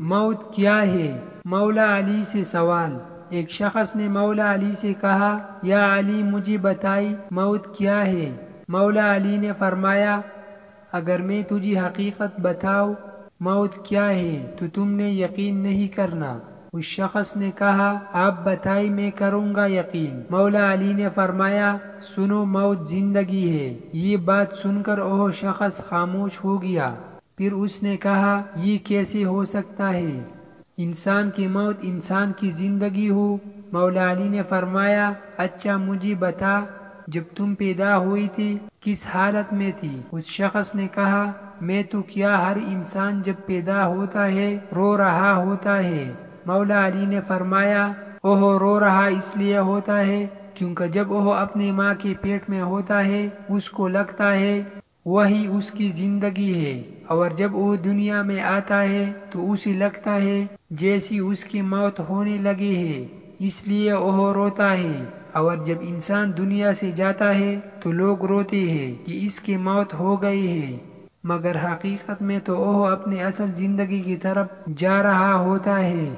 موت کیا ہے؟ مولا علی سے سوال۔ ایک شخص نے مولا علی سے کہا، یا علی مجھے بتائی موت کیا ہے؟ مولا علی نے فرمایا، اگر میں تجھے حقیقت بتاؤں موت کیا ہے تو تم نے یقین نہیں کرنا۔ اس شخص نے کہا، آپ بتائی میں کروں گا یقین۔ مولا علی نے فرمایا، سنو موت زندگی ہے۔ یہ بات سن کر وہ شخص خاموش ہو گیا۔ پھر اس نے کہا، یہ کیسے ہو سکتا ہے؟ انسان کی موت انسان کی زندگی ہو؟ مولا علی نے فرمایا، اچھا مجھے بتا، جب تم پیدا ہوئی تھی کس حالت میں تھی؟ اس شخص نے کہا، میں تو کیا ہر انسان جب پیدا ہوتا ہے رو رہا ہوتا ہے۔ مولا علی نے فرمایا، وہ رو رہا اس لیے ہوتا ہے کیونکہ جب وہ اپنی ماں کے پیٹ میں ہوتا ہے اس کو لگتا ہے وہی اس کی زندگی ہے، اور جب وہ دنیا میں آتا ہے تو اسے لگتا ہے جیسی اس کی موت ہونے لگی ہے، اس لیے وہ روتا ہے۔ اور جب انسان دنیا سے جاتا ہے تو لوگ روتے ہیں کہ اس کی موت ہو گئی ہے، مگر حقیقت میں تو وہ اپنے اصل زندگی کی طرف جا رہا ہوتا ہے۔